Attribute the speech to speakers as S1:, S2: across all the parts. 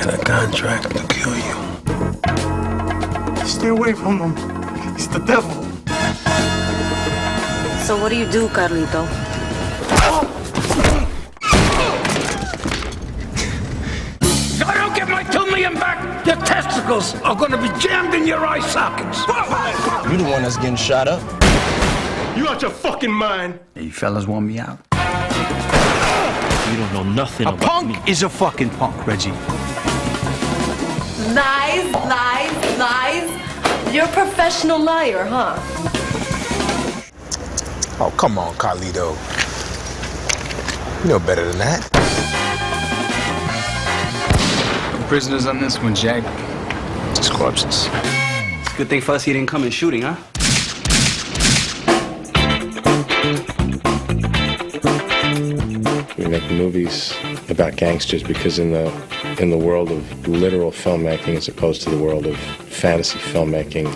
S1: and a contract to kill you.
S2: Stay away from him. He's the devil.
S3: So what do you do, Carlito?
S4: If I don't get my $2 million back, your testicles are gonna be jammed in your eye sockets.
S5: You the one that's getting shot up.
S2: You out your fucking mind?
S6: Hey, you fellas want me out? You don't know nothing about
S5: punk
S6: me. Is a fucking punk, Reggie.
S3: Lies, lies, lies. You're a professional liar, huh?
S5: Oh, come on, Carlito. You know better than that.
S6: Prisoners on this one, Jack. Just corpses.
S7: Good thing for us he didn't come in shooting, huh?
S8: We make movies about gangsters because in the world of literal filmmaking as opposed to the world of fantasy filmmaking,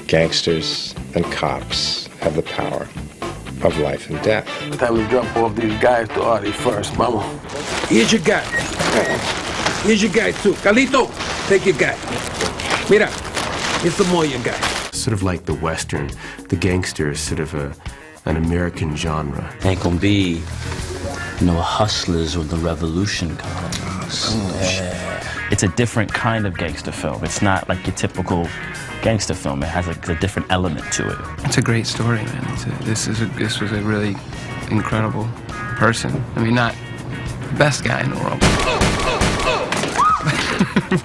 S8: gangsters and cops have the power of life and death.
S1: Time to drop off these guys to Artie first, mama.
S4: Here's your guy. Here's your guy, too. Carlito, take your guy. Mira, here's some more your guy.
S9: Sort of like the Western, the gangster is sort of an American genre.
S7: Ain't gonna be no hustlers or the revolution kind.
S10: It's a different kind of gangster film. It's not like your typical gangster film. It has a different element to it.
S11: It's a great story, man. This was a really incredible person. I mean, not the best guy in the world,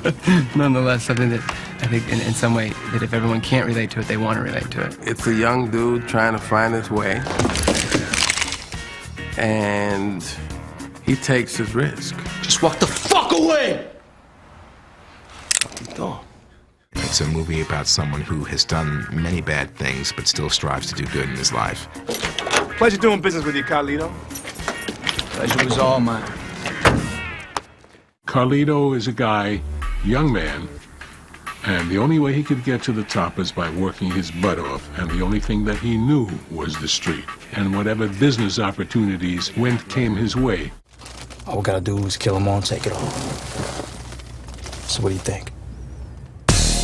S11: but nonetheless, something that I think in some way that if everyone can't relate to it, they want to relate to it.
S1: It's a young dude trying to find his way, and he takes his risk.
S4: Just walk the fuck away!
S5: It's a movie about someone who has done many bad things but still strives to do good in his life.
S2: Pleasure doing business with you, Carlito.
S6: Pleasure was all mine.
S12: Carlito is a guy, young man, and the only way he could get to the top is by working his butt off, and the only thing that he knew was the street. And whatever business opportunities came his way.
S6: All we gotta do is kill them all and take it all. So what do you think?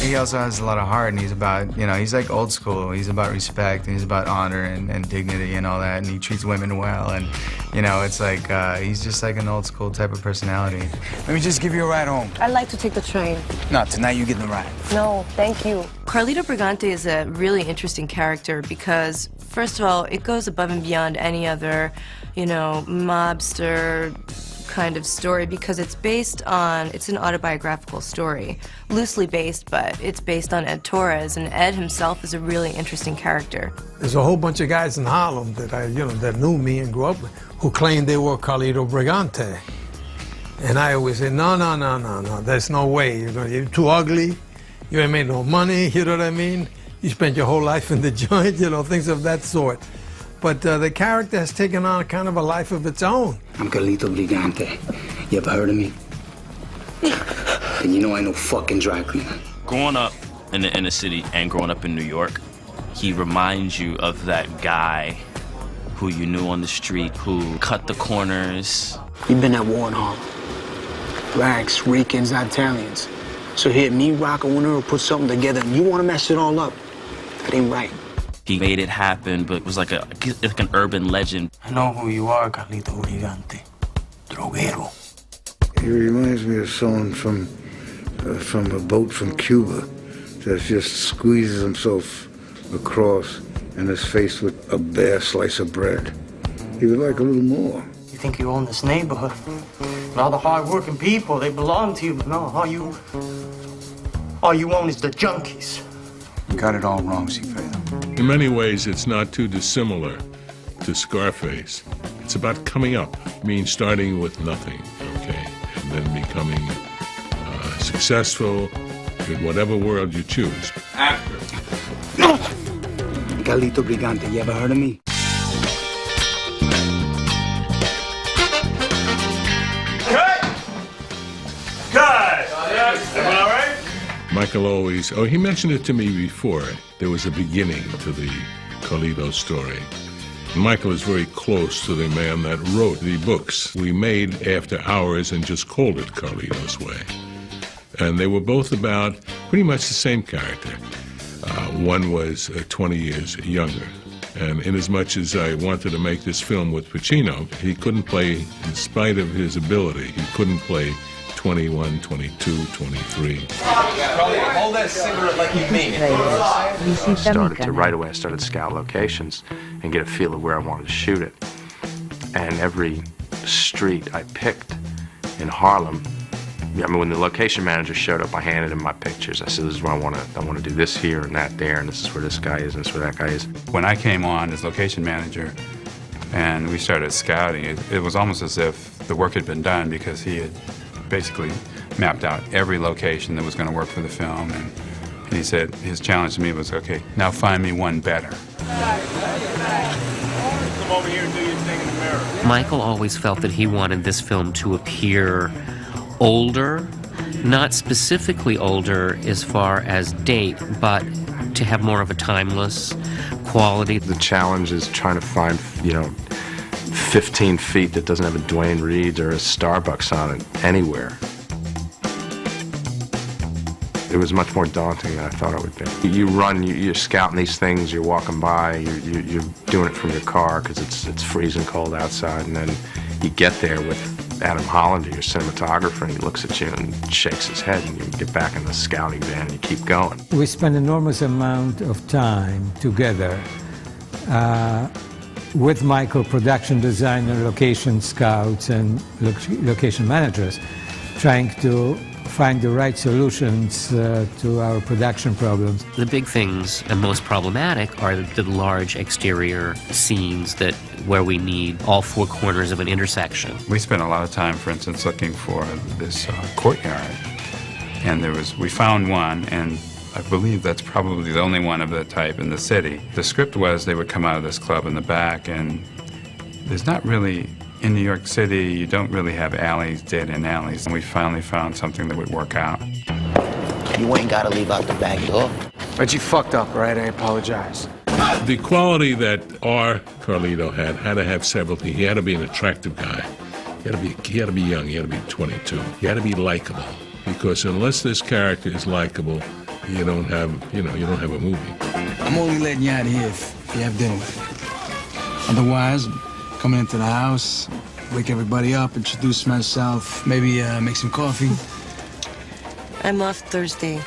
S11: He also has a lot of heart, and he's about, he's like old school. He's about respect, and he's about honor and dignity and all that, and he treats women well, and, it's like, he's just like an old school type of personality.
S6: Let me just give you a ride home.
S3: I'd like to take the train.
S6: No, tonight you get the ride.
S3: No, thank you. Carlito Brigante is a really interesting character because, first of all, it goes above and beyond any other, mobster kind of story because it's an autobiographical story. Loosely based, but it's based on Ed Torres, and Ed himself is a really interesting character.
S2: There's a whole bunch of guys in Harlem that that knew me and grew up with who claimed they were Carlito Brigante. And I always say, no, there's no way. You're too ugly, you ain't made no money, you know what I mean? You spent your whole life in the joint, things of that sort. But the character has taken on kind of a life of its own.
S7: I'm Carlito Brigante. You ever heard of me? And I know fucking dry cleaner.
S10: Growing up in the inner city and growing up in New York, he reminds you of that guy who you knew on the street, who cut the corners.
S7: You've been at war in Harlem. Blacks, Ricans, Italians. So here, me, Rock, and Winner will put something together, and you want to mess it all up. That ain't right.
S10: He made it happen, but it was like an urban legend.
S7: I know who you are, Carlito Brigante. Droguero.
S1: He reminds me of someone from a boat from Cuba that just squeezes himself across and is faced with a bare slice of bread. He would like a little more.
S7: You think you own this neighborhood? And all the hard-working people, they belong to you, but no, all you own is the junkies.
S6: You got it all wrong, Cifredo.
S12: In many ways, it's not too dissimilar to Scarface. It's about coming up, starting with nothing, okay, and then becoming successful in whatever world you choose.
S4: Actor.
S7: Carlito Brigante, you ever heard of me?
S2: Cut! Everyone all right?
S12: Michael he mentioned it to me before. There was a beginning to the Carlito story. Michael is very close to the man that wrote the books we made after hours and just called it Carlito's Way. And they were both about pretty much the same character. One was 20 years younger. And inasmuch as I wanted to make this film with Pacino, he couldn't play, in spite of his ability, he couldn't play 21, 22, 23.
S13: Hold that cigarette like you mean it.
S8: Right away, I started to scout locations and get a feel of where I wanted to shoot it. And every street I picked in Harlem, I mean, when the location manager showed up, I handed him my pictures. I said, this is where I want to do this here and that there, and this is where this guy is, and this is where that guy is.
S14: When I came on as location manager and we started scouting, it was almost as if the work had been done because he had basically mapped out every location that was going to work for the film. And he said his challenge to me was, okay, now find me one better.
S13: Come over here and do your thing in the mirror.
S15: Michael always felt that he wanted this film to appear older, not specifically older as far as date, but to have more of a timeless quality.
S8: The challenge is trying to find, 15 feet that doesn't have a Dwayne Reed or a Starbucks on it anywhere. It was much more daunting than I thought it would be. You run, you're scouting these things, you're walking by, you're doing it from your car because it's freezing cold outside, and then you get there with Adam Hollander, your cinematographer, and he looks at you and shakes his head, and you get back in the scouting van and you keep going.
S16: We spend an enormous amount of time together with Michael, production designer, location scouts, and location managers, trying to find the right solutions to our production problems.
S15: The big things and most problematic are the large exterior scenes where we need all four corners of an intersection.
S14: We spent a lot of time, for instance, looking for this courtyard. And we found one, and I believe that's probably the only one of that type in the city. The script was they would come out of this club in the back, and there's not really, in New York City, you don't really have alleys, dead-end alleys. And we finally found something that would work out.
S7: You ain't gotta leave out the back door.
S11: But you fucked up, right? I apologize.
S12: The quality that our Carlito had to have several things. He had to be an attractive guy. He had to be young. He had to be 22. He had to be likable, because unless this character is likable, you don't have a movie.
S7: I'm only letting you out of here if you have dinner with me. Otherwise, coming into the house, wake everybody up, introduce myself, maybe make some coffee.
S3: I'm off Thursday.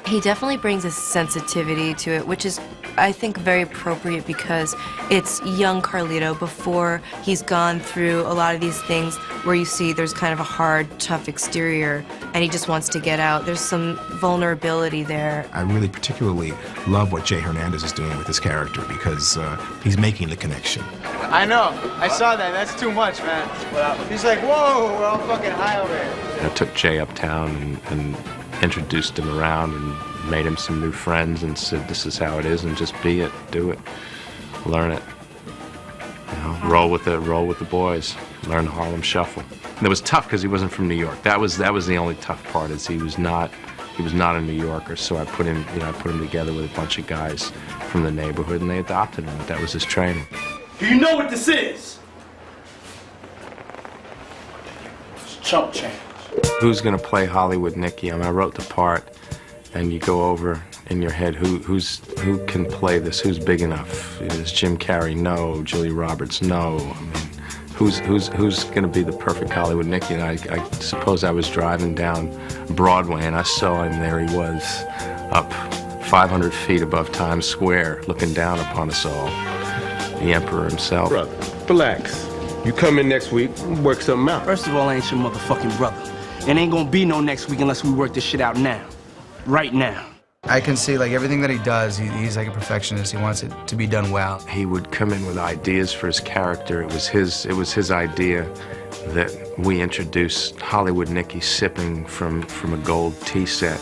S3: He definitely brings a sensitivity to it, which is, I think, very appropriate because it's young Carlito before he's gone through a lot of these things where you see there's kind of a hard, tough exterior, and he just wants to get out. There's some vulnerability there.
S5: I really particularly love what Jay Hernandez is doing with his character because he's making the connection.
S11: I know. I saw that. That's too much, man. He's like, whoa, we're all fucking high over here.
S8: I took Jay uptown and introduced him around and made him some new friends and said, this is how it is, and just be it, do it, learn it. Roll with the boys, learn the Harlem Shuffle. And it was tough because he wasn't from New York. That was the only tough part, is he was not a New Yorker. So I put him together with a bunch of guys from the neighborhood, and they adopted him. That was his training.
S13: Do you know what this is? It's chump change.
S8: Who's gonna play Hollywood Nicky? I wrote the part, and you go over in your head who can play this, who's big enough. Is Jim Carrey? No. Julia Roberts? No. I mean, who's gonna be the perfect Hollywood Nicky? And I suppose I was driving down Broadway and I saw him. There he was, up 500 feet above Times Square, looking down upon us all. The Emperor himself.
S9: Brother, relax. You come in next week, work something out.
S7: First of all, I ain't your motherfucking brother. And ain't gonna be no next week unless we work this shit out now. Right now.
S11: I can see, like, everything that he does, he's like a perfectionist. He wants it to be done well.
S8: He would come in with ideas for his character. It was his idea that we introduced Hollywood Nicky sipping from a gold tea set.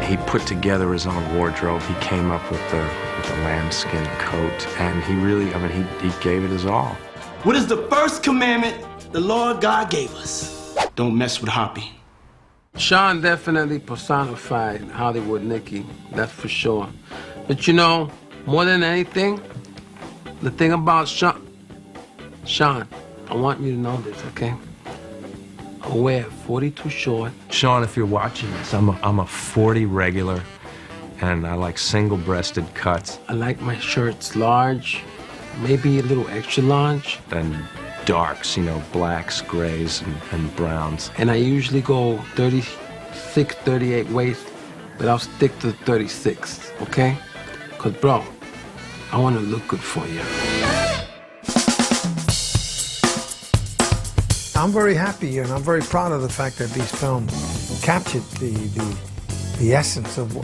S8: He put together his own wardrobe. He came up with the lambskin coat, and he really, he gave it his all.
S13: What is the first commandment the Lord God gave us? Don't mess with Hoppy.
S4: Sean definitely personified Hollywood Nicky, that's for sure. But you know, more than anything, the thing about Sean, I want you to know this, okay? I wear 42 short.
S17: Sean, if you're watching this, I'm a 40 regular, and I like single-breasted cuts.
S4: I like my shirts large, maybe a little extra large.
S17: And darks, you know, blacks, grays, and browns.
S4: And I usually go 36, 38 waist, but I'll stick to 36, okay? Because, bro, I want to look good for you.
S2: I'm very happy and I'm very proud of the fact that these films captured the essence of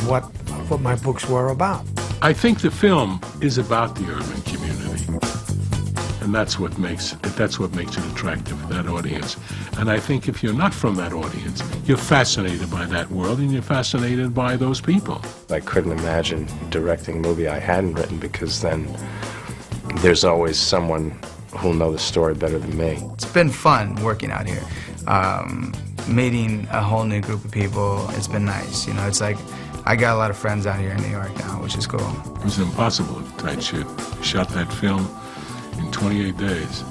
S2: what my books were about.
S12: I think the film is about the urban community, and that's what makes it attractive for that audience. And I think if you're not from that audience, you're fascinated by that world and you're fascinated by those people.
S8: I couldn't imagine directing a movie I hadn't written, because then there's always someone who'll know the story better than me.
S11: It's been fun working out here. Meeting a whole new group of people, it's been nice. You know, it's like, I got a lot of friends out here in New York now, which is cool.
S12: It was an impossible tight shoot. Shot that film in 28 days.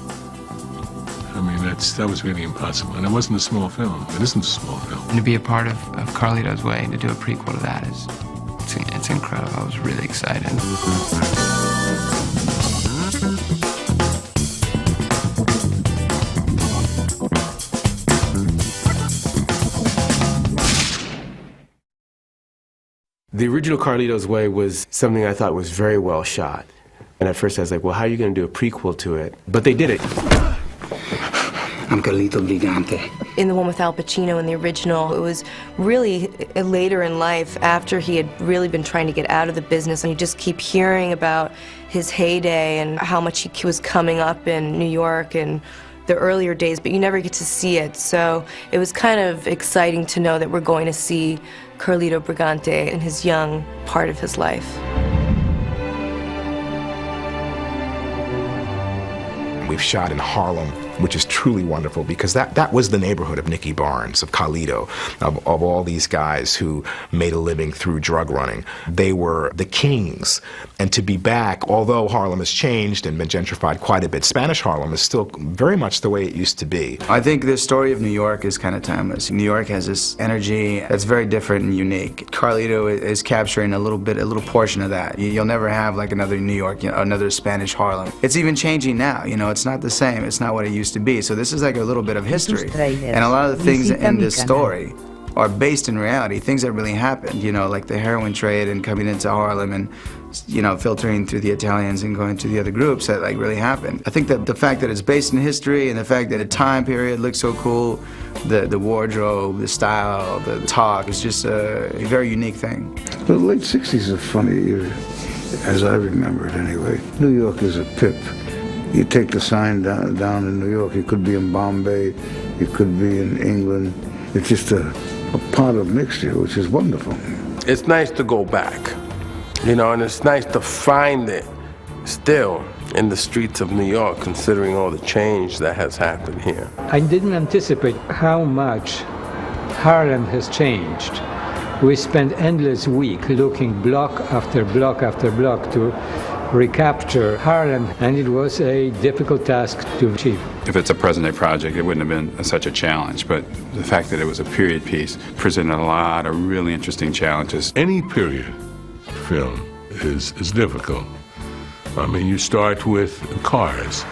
S12: I mean, that was really impossible. And it wasn't a small film. It isn't a small film.
S18: And to be a part of CARLITO'S Way, to do a prequel to that it's incredible. I was really excited.
S9: The original CARLITO'S Way was something I thought was very well shot. And at first I was like, well, how are you going to do a prequel to it? But they did it.
S7: I'm Carlito Brigante.
S3: In the one with Al Pacino in the original, it was really later in life, after he had really been trying to get out of the business, and you just keep hearing about his heyday and how much he was coming up in New York and the earlier days, but you never get to see it. So it was kind of exciting to know that we're going to see Carlito Brigante in his young part of his life.
S5: We've shot in Harlem, which is truly wonderful, because that was the neighborhood of Nicky Barnes, of Carlito, of all these guys who made a living through drug running. They were the kings. And to be back, although Harlem has changed and been gentrified quite a bit, Spanish Harlem is still very much the way it used to be.
S11: I think the story of New York is kind of timeless. New York has this energy that's very different and unique. Carlito is capturing a little portion of that. You'll never have like another New York, you know, another Spanish Harlem. It's even changing now, you know, it's not the same. It's not what it used to be. So this is like a little bit of history. And a lot of the things in this story are based in reality, things that really happened, you know, like the heroin trade and coming into Harlem and, you know, filtering through the Italians and going to the other groups that like really happened. I think that the fact that it's based in history and the fact that a time period looks so cool, the wardrobe, the style, the talk, is just a very unique thing.
S1: The late 60s is a funny year, as I remember it anyway. New York is a pip. You take the sign down in New York, it could be in Bombay, it could be in England. It's just a pot of mixture, which is wonderful.
S4: It's nice to go back, you know, and it's nice to find it still in the streets of New York, considering all the change that has happened here.
S16: I didn't anticipate how much Harlem has changed. We spent endless week looking block after block after block to recapture Harlem, and it was a difficult task to achieve.
S14: If it's a present-day project, it wouldn't have been such a challenge, but the fact that it was a period piece presented a lot of really interesting challenges.
S12: Any period film is difficult. I mean, you start with cars.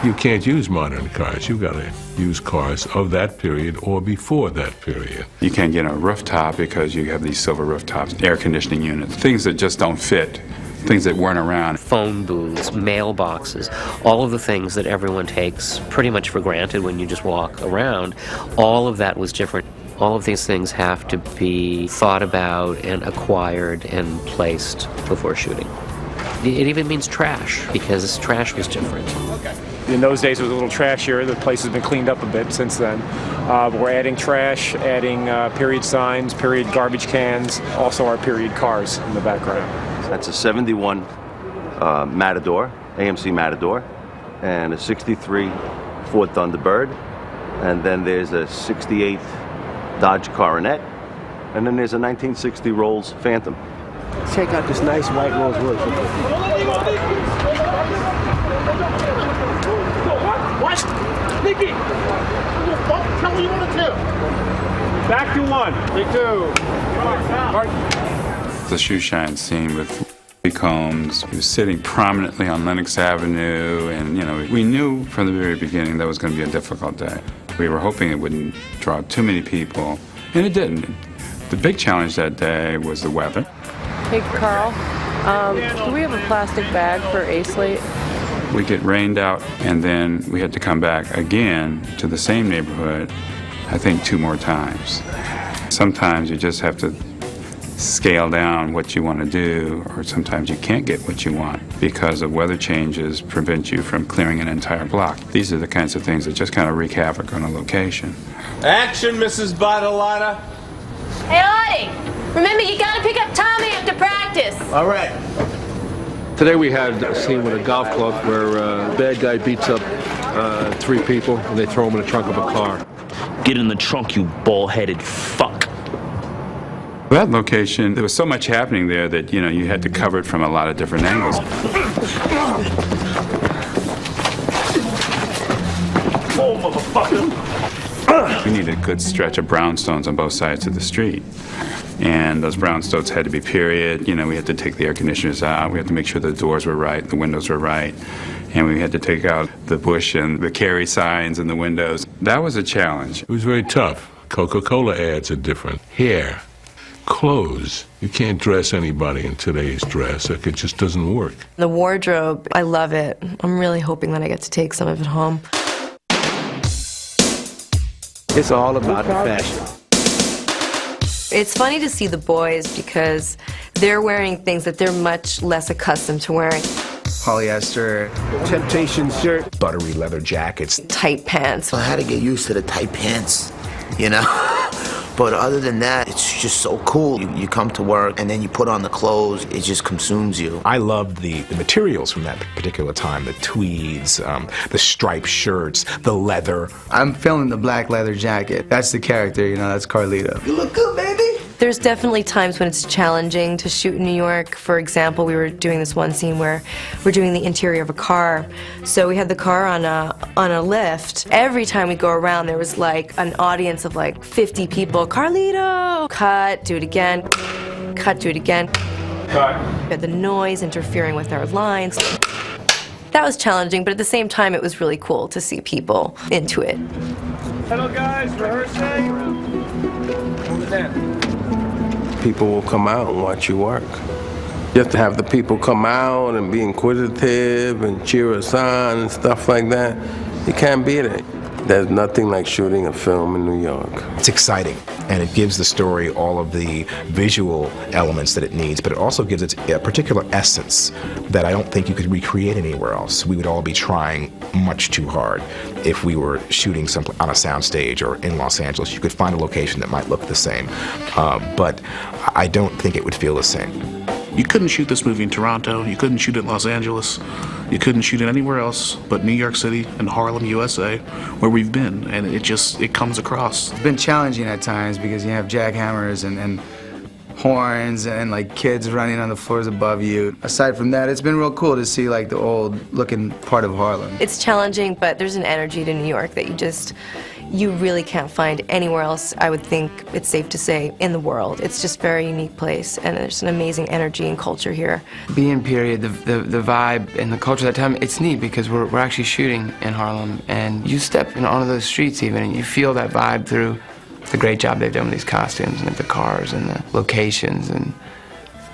S12: You can't use modern cars. You've got to use cars of that period or before that period.
S14: You can't get a rooftop because you have these silver rooftops, air conditioning units, things that just don't fit. Things that weren't around.
S15: Phone booths, mailboxes, all of the things that everyone takes pretty much for granted when you just walk around, all of that was different. All of these things have to be thought about and acquired and placed before shooting. It even means trash, because trash was different.
S19: In those days it was a little trashier. The place has been cleaned up a bit since then. We're adding trash, adding period signs, period garbage cans, also our period cars in the background.
S20: That's a 71 Matador, AMC Matador, and a 63 Ford Thunderbird, and then there's a 68 Dodge Coronet, and then there's a 1960 Rolls Phantom.
S9: Check out this nice white Rolls Royce.
S13: What? Nicky! What the fuck? Tell me
S19: Back to one. Take two.
S14: The shoe shine scene with Combs, he was sitting prominently on Lenox Avenue, and we knew from the very beginning that was going to be a difficult day. We were hoping it wouldn't draw too many people, and it didn't. The big challenge that day was the weather.
S21: Hey, Carl, do we have a plastic bag for A-Slate?
S14: We get rained out, and then we had to come back again to the same neighborhood, I think 2 more times. Sometimes you just have to scale down what you want to do, or sometimes you can't get what you want because of weather changes prevent you from clearing an entire block. These are the kinds of things that just kind of wreak havoc on a location.
S13: Action, Mrs. Bartolotta.
S22: Hey, Artie, remember you gotta pick up Tommy after practice.
S13: All right.
S23: Today we had a scene with a golf club where a bad guy beats up 3 people and they throw him in the trunk of a car.
S10: Get in the trunk, you bald-headed fuck.
S14: That location, there was so much happening there that, you had to cover it from a lot of different angles.
S13: Oh, motherfucker.
S14: We needed a good stretch of brownstones on both sides of the street. And those brownstones had to be period. We had to take the air conditioners out. We had to make sure the doors were right, the windows were right. And we had to take out the bush and the carry signs in the windows. That was a challenge.
S12: It was very tough. Coca-Cola ads are different. Hair, clothes. You can't dress anybody in today's dress. It just doesn't work.
S3: The wardrobe, I love it. I'm really hoping that I get to take some of it home.
S13: It's all about the fashion.
S3: It's funny to see the boys because they're wearing things that they're much less accustomed to wearing.
S7: Polyester,
S13: Temptation shirt,
S5: buttery leather jackets,
S3: tight pants.
S24: I had to get used to the tight pants, But other than that, it's just so cool. You come to work and then you put on the clothes, it just consumes you.
S5: I loved the materials from that particular time, the tweeds, the striped shirts, the leather.
S7: I'm feeling the black leather jacket. That's the character, that's Carlito.
S24: You look good, baby.
S3: There's definitely times when it's challenging to shoot in New York. For example, we were doing this one scene where we're doing the interior of a car. So we had the car on a lift. Every time we go around, there was like an audience of like 50 people. Carlito! Cut, do it again. Cut, do it again.
S19: Cut.
S3: We had the noise interfering with our lines. That was challenging, but at the same time, it was really cool to see people into it.
S19: Hello, guys. Rehearsing. Moving in.
S4: People will come out and watch you work. You have to have the people come out and be inquisitive and cheer us on and stuff like that. You can't beat it. There's nothing like shooting a film in New York.
S5: It's exciting, and it gives the story all of the visual elements that it needs, but it also gives it a particular essence that I don't think you could recreate anywhere else. We would all be trying much too hard if we were shooting on a soundstage or in Los Angeles. You could find a location that might look the same, but I don't think it would feel the same.
S25: You couldn't shoot this movie in Toronto, you couldn't shoot it in Los Angeles, you couldn't shoot it anywhere else but New York City and Harlem, USA, where we've been, and it comes across.
S7: It's been challenging at times because you have jackhammers and horns and like kids running on the floors above you. Aside from that, it's been real cool to see like the old looking part of Harlem.
S3: It's challenging, but there's an energy to New York that you really can't find anywhere else, I would think it's safe to say, in the world. It's just a very unique place, and there's an amazing energy and culture here.
S18: Being period, the vibe and the culture at that time, it's neat because we're actually shooting in Harlem, and you step onto those streets even, and you feel that vibe through the great job they've done with these costumes and like the cars and the locations, and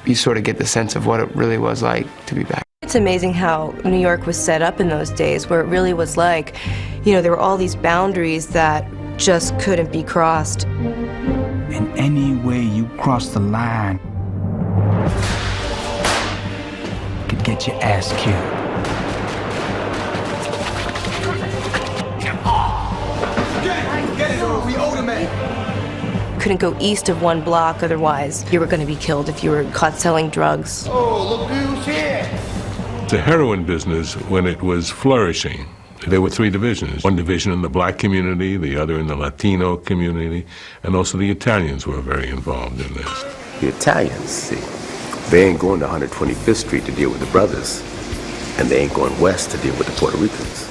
S18: you sort of get the sense of what it really was like to be back.
S3: It's amazing how New York was set up in those days, where it really was like, there were all these boundaries that just couldn't be crossed.
S7: In any way you cross the line, could get your ass killed.
S13: Get it, or we owe the man.
S3: Couldn't go east of 1 block, otherwise you were going to be killed if you were caught selling drugs.
S13: Oh, look who's here.
S12: The heroin business, when it was flourishing, there were 3 divisions. One division in the black community, the other in the Latino community, and also the Italians were very involved in this.
S26: The Italians, see, they ain't going to 125th Street to deal with the brothers, and they ain't going west to deal with the Puerto Ricans.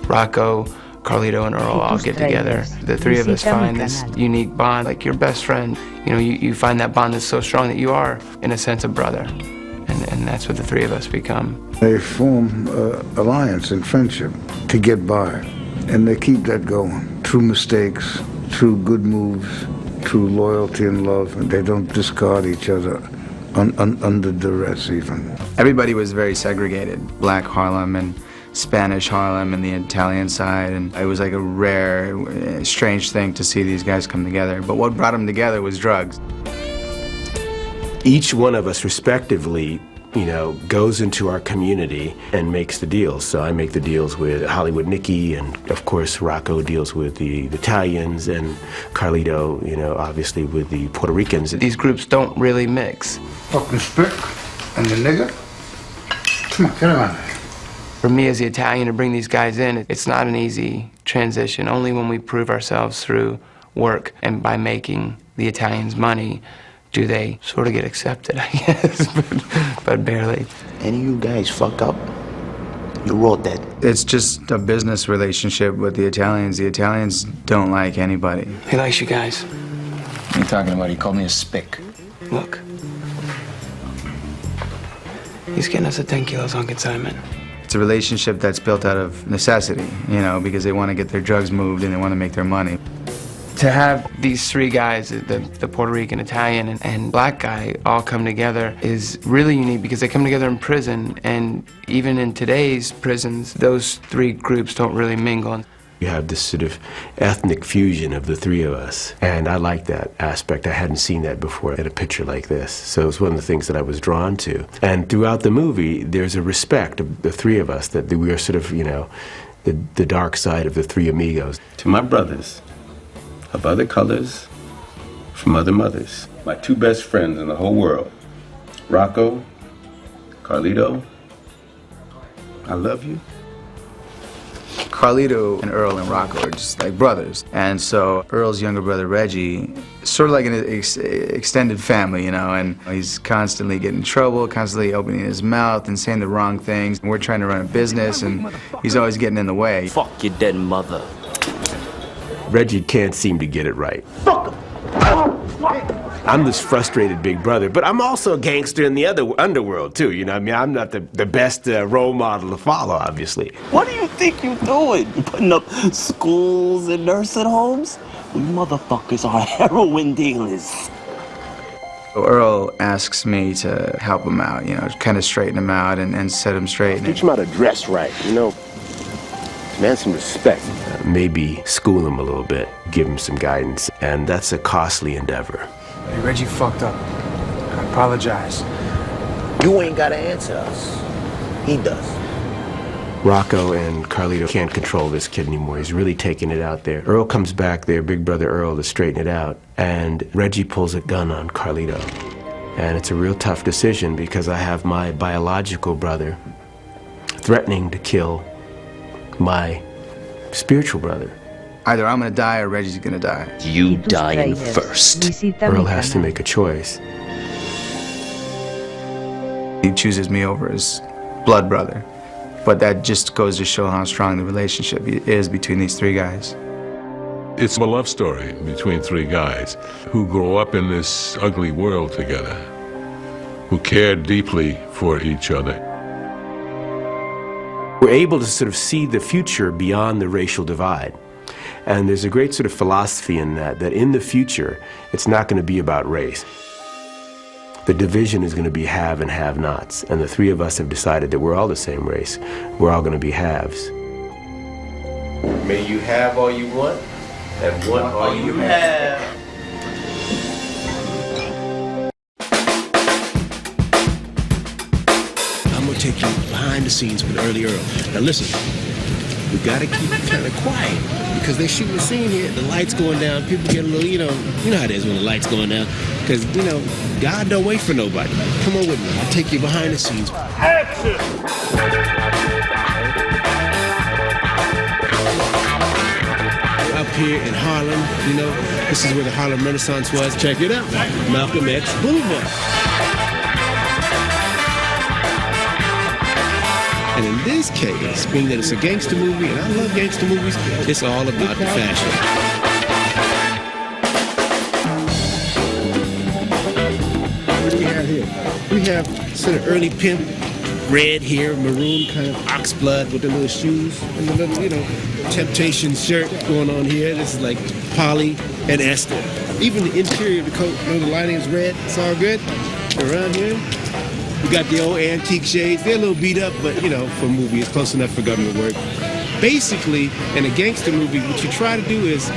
S18: Rocco, Carlito and Earl all get together. The three of us find this unique bond, like your best friend. You know, you find that bond that's so strong that you are, in a sense, a brother. And that's what the three of us become.
S1: They form alliance and friendship to get by, and they keep that going through mistakes, through good moves, through loyalty and love, and they don't discard each other under duress even.
S7: Everybody was very segregated. Black Harlem and Spanish Harlem and the Italian side, and it was like a rare, strange thing to see these guys come together. But what brought them together was drugs.
S9: Each one of us respectively, you know, goes into our community and makes the deals. So I make the deals with Hollywood Nicky, and of course Rocco deals with the Italians, and Carlito, you know, obviously with the Puerto Ricans.
S18: These groups don't really mix.
S1: Fucking spick and the nigger. Come on, get him out of here.
S18: For me as the Italian to bring these guys in, it's not an easy transition. Only when we prove ourselves through work and by making the Italians money do they sort of get accepted, I guess, but barely.
S24: Any of you guys fuck up, you wrote that.
S7: It's just a business relationship with the Italians. The Italians don't like anybody.
S18: He likes you guys.
S7: What are you talking about? He called me a spick.
S18: Look. He's getting us a 10 kilos on consignment.
S7: It's a relationship that's built out of necessity, you know, because they want to get their drugs moved and they want to make their money.
S18: To have these three guys, the Puerto Rican, Italian, and black guy all come together is really unique because they come together in prison, and even in today's prisons, those three groups don't really mingle.
S9: You have this sort of ethnic fusion of the three of us, and I like that aspect. I hadn't seen that before in a picture like this, so it's one of the things that I was drawn to. And throughout the movie, there's a respect of the three of us, that we are sort of, you know, the dark side of the three amigos.
S4: To my brothers of other colors, from other mothers, my two best friends in the whole world, Rocco, Carlito, I love you.
S7: Carlito and Earl and Rocco are just like brothers. And so Earl's younger brother, Reggie, is sort of like an extended family, you know, and he's constantly getting in trouble, constantly opening his mouth and saying the wrong things. And we're trying to run a business, and he's always getting in the way.
S10: Fuck your dead mother.
S9: Reggie can't seem to get it right. I'm this frustrated big brother, but I'm also a gangster in the other underworld, too. You know, I mean, I'm not the best role model to follow, obviously.
S13: What do you think you're doing? You putting up schools and nursing homes? You motherfuckers are heroin dealers.
S7: So Earl asks me to help him out, you know, kind of straighten him out and set him straight.
S26: Teach him how to dress right, you know. Man, some respect.
S9: Maybe school him a little bit, give him some guidance, and that's a costly endeavor.
S7: Hey, Reggie fucked up. I apologize.
S24: You ain't gotta answer us. He does.
S9: Rocco and Carlito can't control this kid anymore. He's really taking it out there. Earl comes back there, big brother Earl, to straighten it out, and Reggie pulls a gun on Carlito. And it's a real tough decision because I have my biological brother threatening to kill my spiritual brother.
S7: Either I'm gonna die or Reggie's gonna die.
S10: You dying first.
S9: Earl has to make a choice.
S7: He chooses me over his blood brother. But that just goes to show how strong the relationship is between these three guys.
S12: It's a love story between three guys who grow up in this ugly world together, who care deeply for each other.
S9: We're able to sort of see the future beyond the racial divide. And there's a great sort of philosophy in that in the future, it's not going to be about race. The division is going to be have and have-nots. And the three of us have decided that we're all the same race. We're all going to be haves.
S4: May you have all you want, and want all you have.
S13: I'm gonna take you behind the scenes with Early Earl. Now listen, we gotta keep it kind of quiet because they're shooting the scene here. The lights going down, people get a little, you know how it is when the lights going down. Because, you know, God don't wait for nobody. Come on with me, I'll take you behind the scenes. Action! Up here in Harlem, you know, this is where the Harlem Renaissance was. Check it out, Malcolm X Boulevard. And in this case, being that it's a gangster movie, and I love gangster movies, it's all about the fashion. What do we have here? We have sort of early pimp, red hair, maroon kind of ox blood with the little shoes and the little, you know, Temptation shirt going on here. This is like Polly and Esther. Even the interior of the coat, you know, the lining is red. It's all good. Around here, we got the old antique shades. They're a little beat up, but you know, for a movie, it's close enough for government work. Basically, in a gangster movie, what you try to do is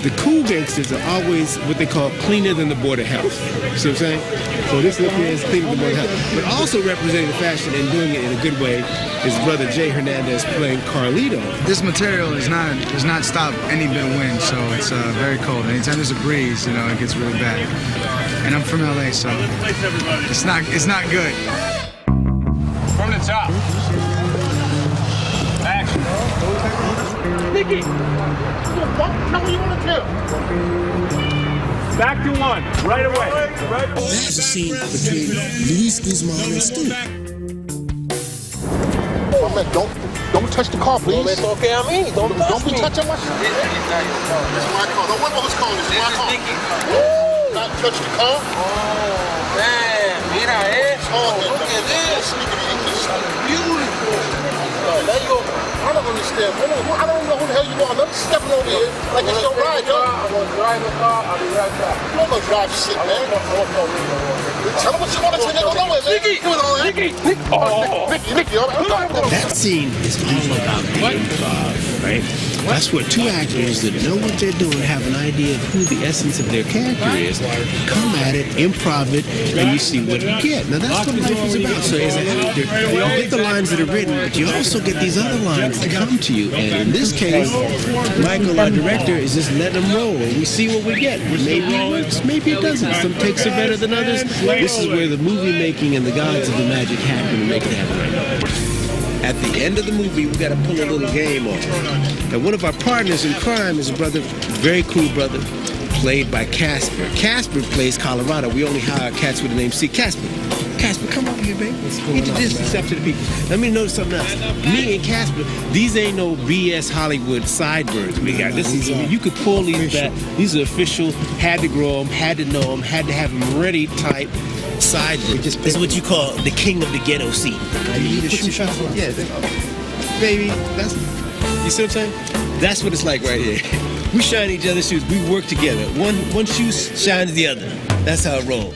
S13: the cool gangsters are always what they call cleaner than the Board of Health. See what I'm saying? So this look here is cleaner than the Board of Health. But also representing the fashion and doing it in a good way is brother Jay Hernandez playing Carlito.
S7: This material does not stop any bit of wind, so it's very cold. Anytime there's a breeze, you know, it gets really bad. And I'm from LA, so it's not good.
S2: From the top. Action. Nicky! No, you want to kill? Back to one, right away.
S13: There's a scene between Luis Guzman and Stu.
S2: Oh, man, don't touch the car, please. It's okay, I mean, don't be touching my shit. This is my car. No, what was calling? This is my car. Not touch the car. Oh, man, mira eso. Look at this. Beautiful. There you go. I don't understand. I don't know who the hell you are. I'm stepping over here like it's your ride, yo. I'm going to drive the car. I'll be right back. You don't go drive shit, man. Tell them what you want to say. They don't know it, man. Nicky.
S13: That scene is all about improv, right? That's where two actors that know what they're doing, have an idea of who the essence of their character is, come at it, improv it, and you see what you get. Now that's what life is about. So as an actor, you get the lines that are written, but you also get these other lines that come to you. And in this case, Michael, our director, is just letting them roll, and we see what we get. Maybe it works, maybe it doesn't. Some takes are better than others. This is where the movie making and the gods of the magic happen to make it happen right now. At the end of the movie, we got to pull a little game off. And one of our partners in crime is a brother, very cool brother, played by Casper. Casper plays Colorado. We only hire cats with the name C. Casper, come over here, baby. Introduce yourself to the people. Let me notice something else. Me and Casper, these ain't no BS Hollywood sideburns we got. This is, you could pull these back. These are official, had to grow them, had to know them, had to have them ready type. Sideburns. This is what you call the king of the ghetto seat. You need a shoe shop? Yeah, baby, that's, you see what I'm saying? That's what it's like right here. We shine each other's shoes. We work together. One shoe shines the other. That's how it rolls.